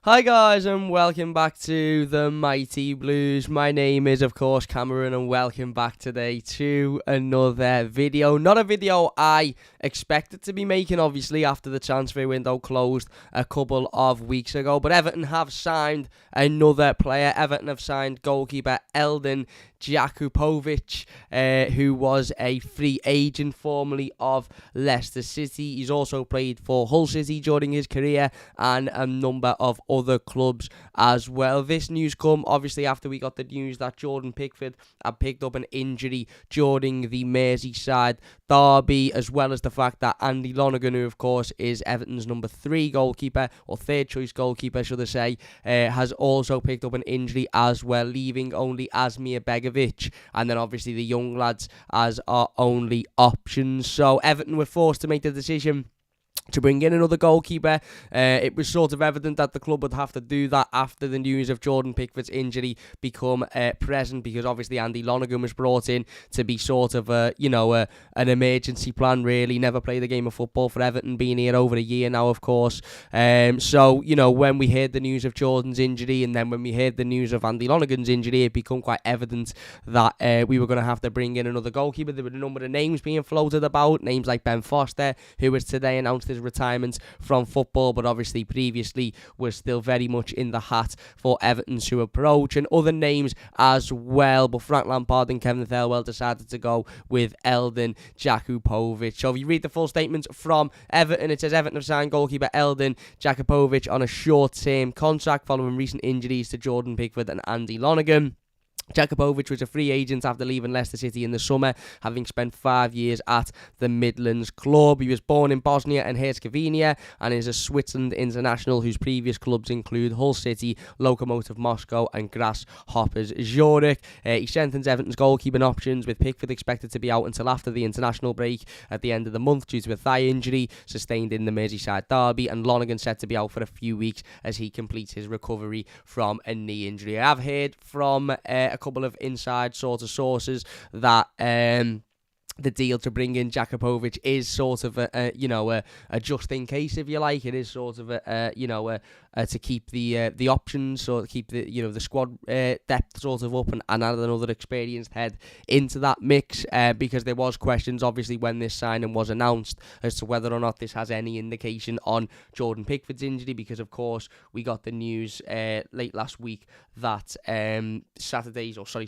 Hi guys and welcome back to the Mighty Blues. My name is of course Cameron and welcome back today to another video. Not a video I expected to be making obviously after the transfer window closed a couple of weeks ago, but Everton have signed another player. Everton have signed goalkeeper Eldin Jakupovic, who was a free agent formerly of Leicester City. He's also played for Hull City during his career and a number of other clubs as well. This news come obviously after we got the news that Jordan Pickford had picked up an injury during the Merseyside derby, as well as the fact that Andy Lonergan, who of course is Everton's number 3 goalkeeper, or third choice goalkeeper should I say, has also picked up an injury as well, leaving only Asmir Begovic and then obviously the young lads as our only options. So Everton were forced to make the decision to bring in another goalkeeper. It was sort of evident that the club would have to do that after the news of Jordan Pickford's injury become present, because obviously Andy Lonergan was brought in to be sort of an emergency plan really. Never played a game of football for Everton, being here over a year now of course. So when we heard the news of Jordan's injury and then when we heard the news of Andy Lonergan's injury, it became quite evident that we were going to have to bring in another goalkeeper. There were a number of names being floated about, names like Ben Foster, who was today announced his retirement from football, but obviously previously was still very much in the hat for Everton's who approach, and other names as well. But Frank Lampard and Kevin Thelwell decided to go with Eldin Jakupovic. So if you read the full statement from Everton, it says Everton have signed goalkeeper Eldin Jakupovic on a short-term contract following recent injuries to Jordan Pickford and Andy Lonergan. Jakupovic was a free agent after leaving Leicester City in the summer, having spent 5 years at the Midlands club. He was born in Bosnia and Herzegovina and is a Switzerland international whose previous clubs include Hull City, Lokomotiv Moscow and Grasshoppers Zurich. He strengthens Everton's goalkeeping options, with Pickford expected to be out until after the international break at the end of the month due to a thigh injury sustained in the Merseyside derby, and Lonergan set to be out for a few weeks as he completes his recovery from a knee injury. I have heard from a couple of inside sort of sources that the deal to bring in Jakupovic is sort of a just in case, if you like. It is sort of to keep the options, or keep the squad depth sort of up and add another experienced head into that mix, because there was questions obviously when this signing was announced as to whether or not this has any indication on Jordan Pickford's injury, because of course we got the news late last week that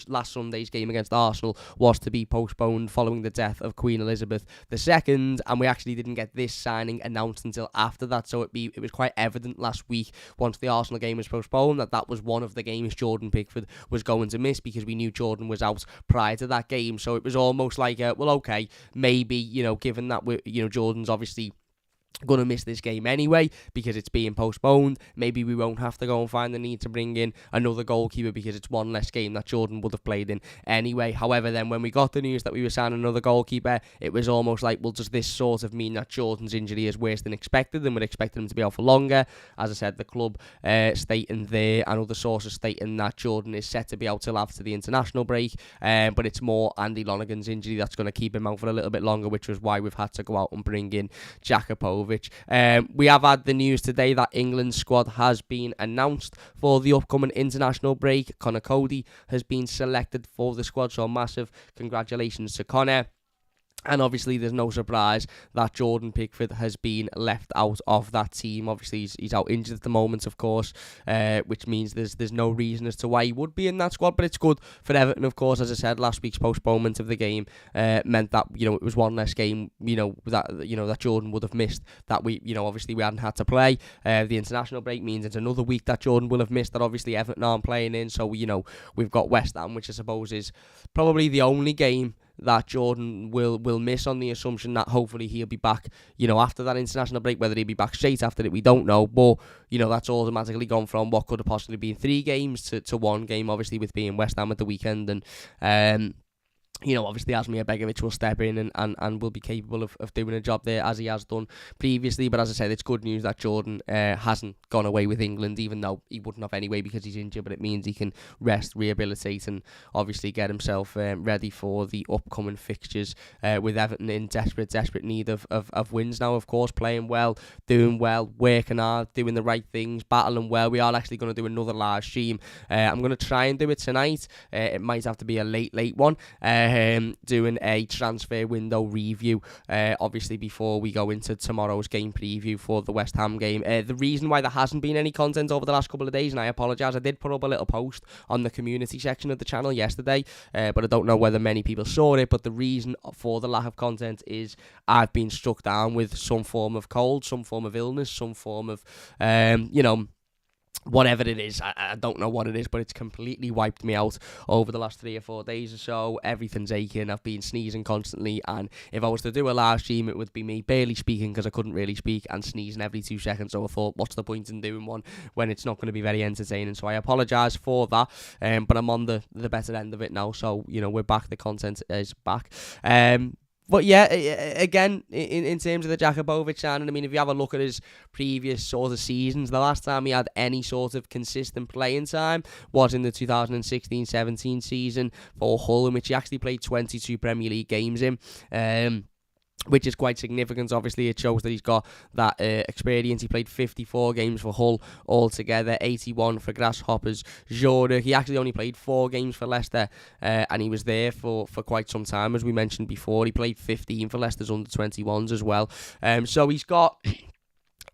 last Sunday's game against Arsenal was to be postponed following the death of Queen Elizabeth II, and we actually didn't get this signing announced until after that. So it was quite evident last week, once the Arsenal game was postponed, that was one of the games Jordan Pickford was going to miss, because we knew Jordan was out prior to that game. So it was almost like maybe given that Jordan's obviously going to miss this game anyway because it's being postponed, maybe we won't have to go and find the need to bring in another goalkeeper, because it's one less game that Jordan would have played in anyway. However, then when we got the news that we were signing another goalkeeper, it was almost like, well, does this sort of mean that Jordan's injury is worse than expected and we're expecting him to be out for longer? As I said, the club stating there and other sources stating that Jordan is set to be out till after the international break, but it's more Andy Lonergan's injury that's going to keep him out for a little bit longer, which was why we've had to go out and bring in Jakupovic. We have had the news today that England's squad has been announced for the upcoming international break. Connor Cody has been selected for the squad, so massive congratulations to Connor. And obviously there's no surprise that Jordan Pickford has been left out of that team. Obviously he's out injured at the moment, of course, which means there's no reason as to why he would be in that squad. But it's good for Everton, of course. As I said, last week's postponement of the game meant that it was one less game that Jordan would have missed, that we obviously we hadn't had to play. The international break means it's another week that Jordan will have missed that obviously Everton aren't playing in. So we've got West Ham, which I suppose is probably the only game that Jordan will miss, on the assumption that hopefully he'll be back, after that international break. Whether he'll be back straight after it, we don't know. But, that's automatically gone from what could have possibly been 3 games to 1 game, obviously, with being West Ham at the weekend. And Obviously Asmir Begovic will step in and will be capable of doing a job there as he has done previously. But as I said, it's good news that Jordan hasn't gone away with England, even though he wouldn't have anyway because he's injured. But it means he can rest, rehabilitate, and obviously get himself ready for the upcoming fixtures with Everton in desperate need of wins now, of course. Playing well, doing well, working hard, doing the right things, battling well. We are actually going to do another live stream. I'm going to try and do it tonight. It might have to be a late one. Doing a transfer window review, obviously before we go into tomorrow's game preview for the West Ham game. The reason why there hasn't been any content over the last couple of days, and I apologise, I did put up a little post on the community section of the channel yesterday, but I don't know whether many people saw it. But the reason for the lack of content is I've been struck down with some form of cold, some form of illness, some form of, whatever it is. I don't know what it is, but it's completely wiped me out over the last 3 or 4 days or so. Everything's aching. I've been sneezing constantly, and if I was to do a live stream, it would be me barely speaking because I couldn't really speak, and sneezing every 2 seconds. So I thought, what's the point in doing one when it's not going to be very entertaining? So I apologise for that, but I'm on the better end of it now. So we're back. The content is back. But yeah, again, in terms of the Jakupović signing, I mean, if you have a look at his previous sort of seasons, the last time he had any sort of consistent playing time was in the 2016-17 season for Hull, in which he actually played 22 Premier League games in. Which is quite significant. Obviously, it shows that he's got that experience. He played 54 games for Hull altogether, 81 for Grasshoppers Zurich. He actually only played 4 games for Leicester, and he was there for quite some time, as we mentioned before. He played 15 for Leicester's under-21s as well. So he's got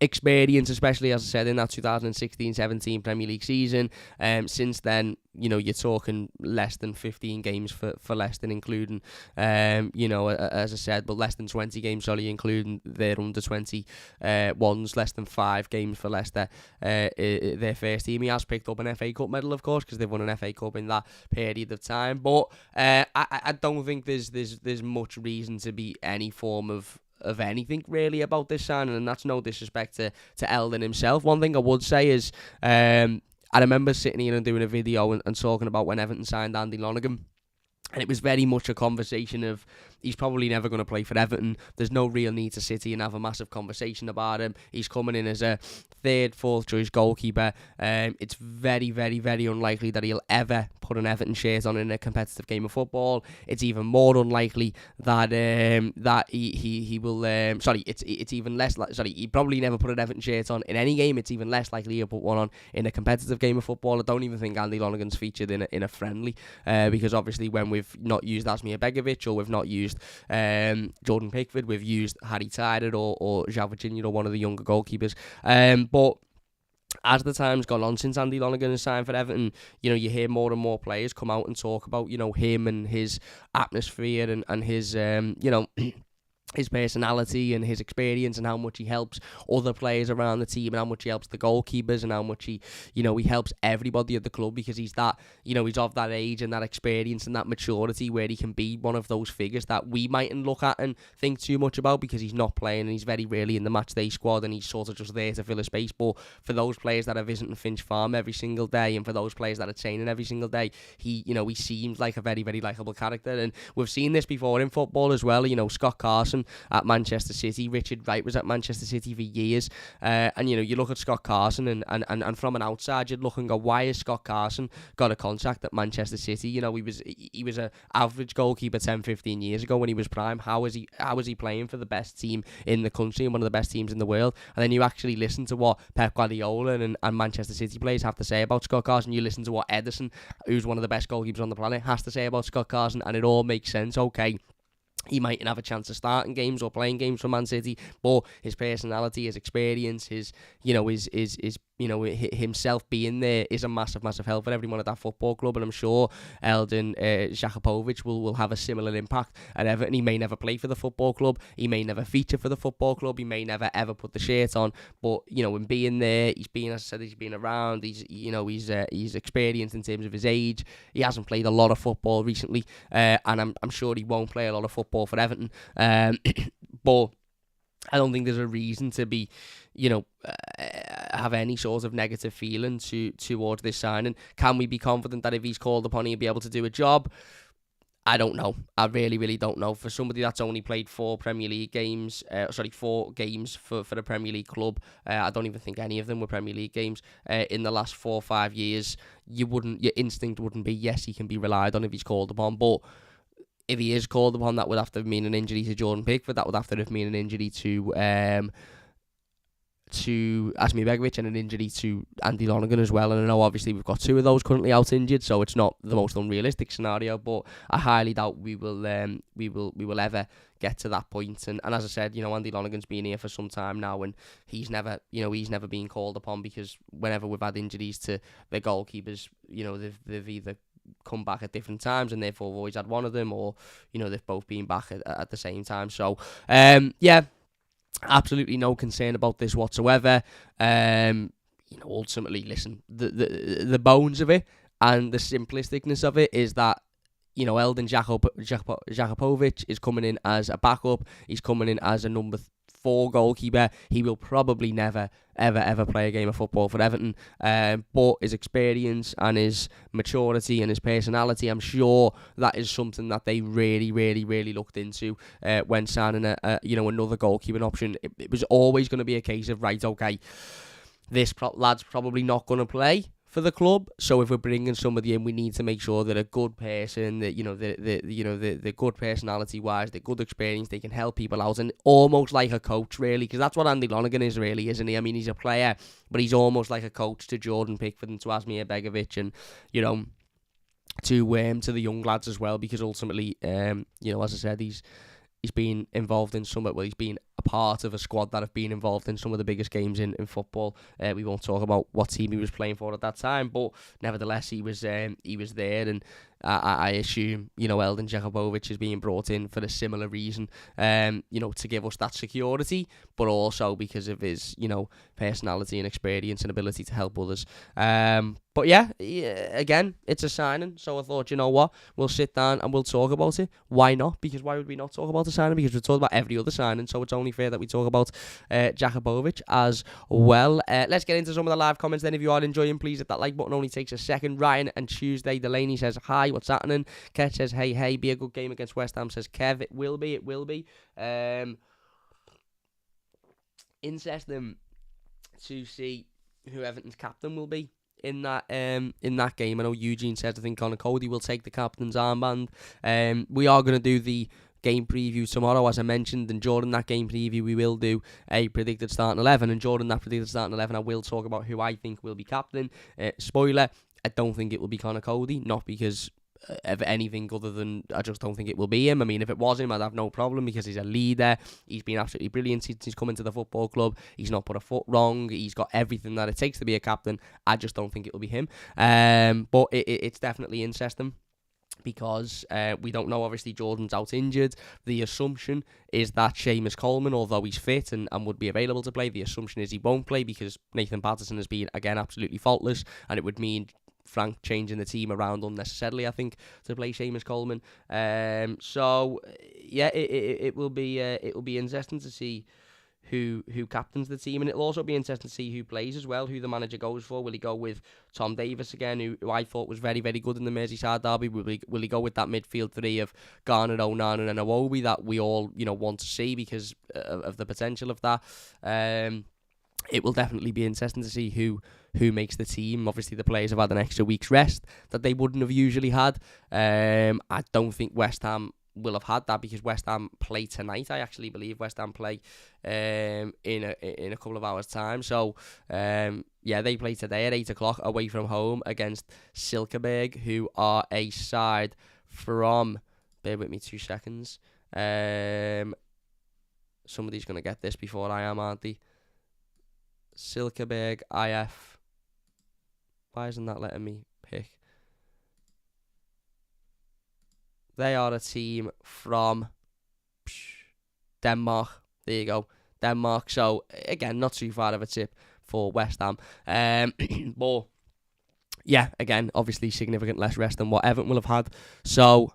experience, especially, as I said, in that 2016-17 Premier League season. Since then, you're talking less than 15 games for Leicester, including, as I said, but less than 20 games, sorry, including their under-21s, less than 5 games for Leicester, their first team. He has picked up an FA Cup medal, of course, because they've won an FA Cup in that period of time. But I don't think there's much reason to be any form of anything really about this signing, and that's no disrespect to Eldin himself. One thing I would say is I remember sitting here and doing a video and talking about when Everton signed Andy Lonergan, and it was very much a conversation of he's probably never going to play for Everton. There's no real need to sit here and have a massive conversation about him. He's coming in as a 3rd, 4th choice goalkeeper. It's very, very, very unlikely that he'll ever put an Everton shirt on in a competitive game of football. It's even more unlikely that he will. It's even less. He probably never put an Everton shirt on in any game. It's even less likely he'll put one on in a competitive game of football. I don't even think Andy Lonergan's featured in a friendly, because obviously when we've not used Asmir Begovic or we've not used Jordan Pickford, we've used Harry Tyrrell or João Virginia, one of the younger goalkeepers. But as the time's gone on since Andy Lonergan has signed for Everton, you hear more and more players come out and talk about, him and his atmosphere and his, his personality and his experience and how much he helps other players around the team and how much he helps the goalkeepers and how much he helps everybody at the club, because he's that, he's of that age and that experience and that maturity where he can be one of those figures that we mightn't look at and think too much about because he's not playing and he's very rarely in the match day squad and he's sort of just there to fill a space. But for those players that are visiting Finch Farm every single day and for those players that are training every single day, he seems like a very, very likeable character. And we've seen this before in football as well. Scott Carson at Manchester City, Richard Wright was at Manchester City for years, and you look at Scott Carson and from an outside you'd look and go, why has Scott Carson got a contract at Manchester City? He was an average goalkeeper 10-15 years ago when he was prime. How is he playing for the best team in the country and one of the best teams in the world? And then you actually listen to what Pep Guardiola and Manchester City players have to say about Scott Carson. You listen to what Ederson, who's one of the best goalkeepers on the planet, has to say about Scott Carson, and it all makes sense. Okay, he mightn't have a chance of starting games or playing games for Man City, but his personality, his experience, his himself being there is a massive, massive help for everyone at that football club. And I'm sure Eldin Jakupović will have a similar impact at Everton. He may never play for the football club, he may never feature for the football club, he may never ever put the shirt on, but in being there, he's been around, he's experienced in terms of his age. He hasn't played a lot of football recently, and I'm sure he won't play a lot of football for Everton, but I don't think there's a reason to be, have any sort of negative feeling towards this signing. Can we be confident that if he's called upon, he'll be able to do a job? I don't know. I really, really don't know. For somebody that's only played 4 games for the Premier League club, I don't even think any of them were Premier League games in the last 4 or 5 years. Your instinct wouldn't be, yes, he can be relied on if he's called upon, but if he is called upon, that would have to mean an injury to Jordan Pickford. That would have to mean an injury to Asmi Begovic and an injury to Andy Lonergan as well. And I know obviously we've got 2 of those currently out injured, so it's not the most unrealistic scenario, but I highly doubt we will ever get to that point. And as I said, Andy Lonergan's been here for some time now, and he's never been called upon, because whenever we've had injuries to the goalkeepers, they've either come back at different times and therefore always had one of them, or they've both been back at the same time. So absolutely no concern about this whatsoever. Ultimately, listen, the bones of it and the simplisticness of it is that Eldin Jakupovic is coming in as a backup. He's coming in as a number 4 goalkeeper. He will probably never, ever play a game of football for Everton. But his experience and his maturity and his personality, I'm sure that is something that they really, really, really looked into when signing another goalkeeping option. It was always going to be a case of, right, okay, this lad's probably not going to play for the club, so if we're bringing somebody in, we need to make sure that a good person, that the good personality wise, the good experience, they can help people out, and almost like a coach, really, because that's what Andy Lonergan is, really, isn't he? I mean, he's a player, but he's almost like a coach to Jordan Pickford and to Asmir Begovic, and to the young lads as well, because ultimately, as I said, he's been involved in he's been a part of a squad that have been involved in some of the biggest games in football. We won't talk about what team he was playing for at that time, but nevertheless, he was there, and I assume, Eldin Jakupovic is being brought in for a similar reason, to give us that security, but also because of his, personality and experience and ability to help others. But yeah, again, it's a signing, so I thought, what, we'll sit down and we'll talk about it. Why not? Because why would we not talk about the signing? Because we've talked about every other signing, so it's only fair that we talk about Jakupovic as well. Let's get into some of the live comments then. If you are enjoying, please hit that like button. Only takes a second. Ryan and Tuesday Delaney says, hi, what's happening? Kev says, hey, be a good game against West Ham, says Kev. It will be. Interesting to see who Everton's captain will be in that game. I know Eugene says, I think Connor Cody will take the captain's armband. We are going to do the game preview tomorrow, as I mentioned, and during that game preview we will do a predicted starting 11, and during that predicted starting 11 I will talk about who I think will be captain. Spoiler, I don't think it will be Connor Cody, not because of anything other than I just don't think it will be him. I mean, if it was him, I'd have no problem, because he's a leader. He's been absolutely brilliant since he's come into the football club. He's not put a foot wrong. He's got everything that it takes to be a captain. I just don't think it will be him. But it's definitely interesting, because we don't know, obviously Jordan's out injured. The assumption is that Seamus Coleman, although he's fit and would be available to play, the assumption is he won't play, because Nathan Patterson has been, again, absolutely faultless, and it would mean Frank changing the team around unnecessarily, I think, to play Seamus Coleman. So yeah, it will be interesting to see who captains the team, and it'll also be interesting to see who plays as well, who the manager goes for. Will he go with Tom Davis again, who I thought was very, very good in the Merseyside derby? Will he go with that midfield three of Garner, Onana and Iwobi that we all want to see because of the potential of that? It will definitely be interesting to see who makes the team. Obviously, the players have had an extra week's rest that they wouldn't have usually had. I don't think West Ham will have had that, because West Ham play tonight. I actually believe West Ham play in a couple of hours' time. So, yeah, they play today at 8 o'clock away from home against Silkeborg, who are a side from... Bear with me 2 seconds. Somebody's going to get this before I am, aren't they? Silkeborg IF. Why isn't that letting me pick? They are a team from Denmark. There you go, Denmark. So again, not too far of a tip for West Ham. But yeah, again, obviously significant less rest than what Everton will have had. So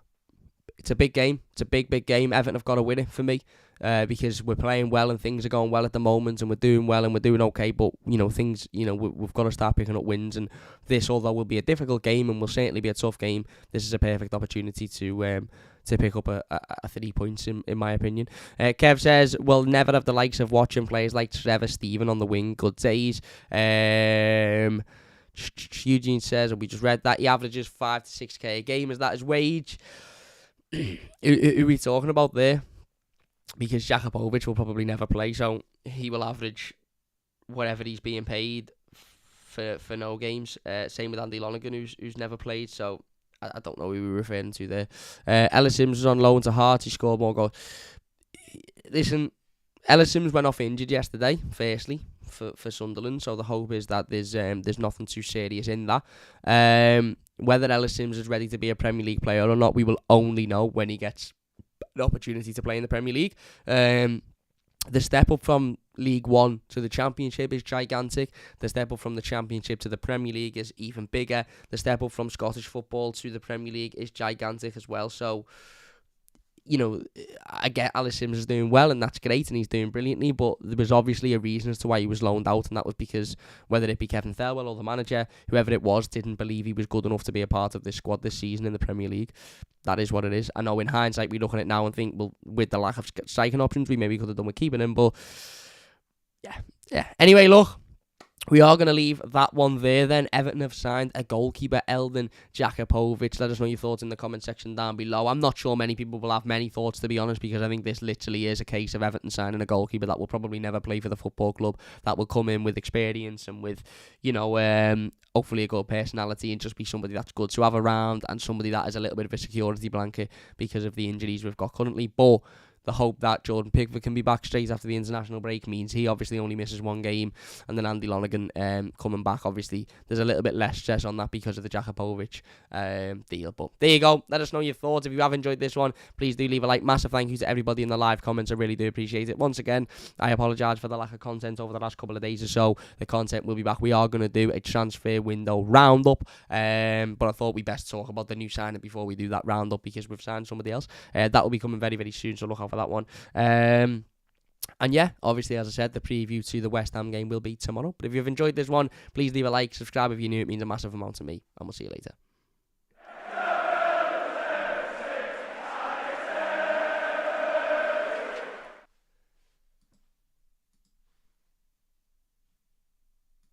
it's a big game. It's a big game. Everton have got to win it for me. Because we're playing well and things are going well at the moment and we're doing well and we're doing okay, but things, we've got to start picking up wins, and this, although will be a difficult game and will certainly be a tough game, this is a perfect opportunity to pick up a 3 points in my opinion. Kev says we'll never have the likes of watching players like Trevor Steven on the wing. Good days. Eugene says, and we just read that, he averages 5 to 6k a game. Is that his wage? Who are we talking about there? Because Jakupović will probably never play, so he will average whatever he's being paid for no games. Same with Andy Lonergan, who's never played, so I don't know who we're referring to there. Ellis Sims was on loan to Hearts, he scored more goals. Listen, Ellis Sims went off injured yesterday, firstly, for Sunderland, so the hope is that there's nothing too serious in that. Whether Ellis Sims is ready to be a Premier League player or not, we will only know when he gets an opportunity to play in the Premier League. The step up from League One to the Championship is gigantic. The step up from the Championship to the Premier League is even bigger. The step up from Scottish football to the Premier League is gigantic as well. So, I get Ellis Sims is doing well, and that's great, and he's doing brilliantly, but there was obviously a reason as to why he was loaned out, and that was because whether it be Kevin Thelwell or the manager, whoever it was, didn't believe he was good enough to be a part of this squad this season in the Premier League. That is what it is. I know in hindsight we look at it now and think, well, with the lack of striking options, we maybe could have done with keeping him, but yeah. Anyway, look, we are going to leave that one there then. Everton have signed a goalkeeper, Eldin Jakupovic. Let us know your thoughts in the comment section down below. I'm not sure many people will have many thoughts, to be honest, because I think this literally is a case of Everton signing a goalkeeper that will probably never play for the football club, that will come in with experience and with, hopefully a good personality and just be somebody that's good to have around and somebody that is a little bit of a security blanket because of the injuries we've got currently. But the hope that Jordan Pickford can be back straight after the international break means he obviously only misses one game, and then Andy Lonergan coming back, obviously there's a little bit less stress on that because of the Jakupovic deal. But there you go. Let us know your thoughts. If you have enjoyed this one, please do leave a like. Massive thank you to everybody in the live comments. I really do appreciate it. Once again, I apologise for the lack of content over the last couple of days or so. The content will be back. We are going to do a transfer window roundup, but I thought we best talk about the new signing before we do that roundup because we've signed somebody else. That will be coming very, very soon, so look out for that one. And yeah, obviously, as I said, the preview to the West Ham game will be tomorrow. But if you've enjoyed this one, please leave a like, subscribe if you're new. It means a massive amount to me, and we'll see you later.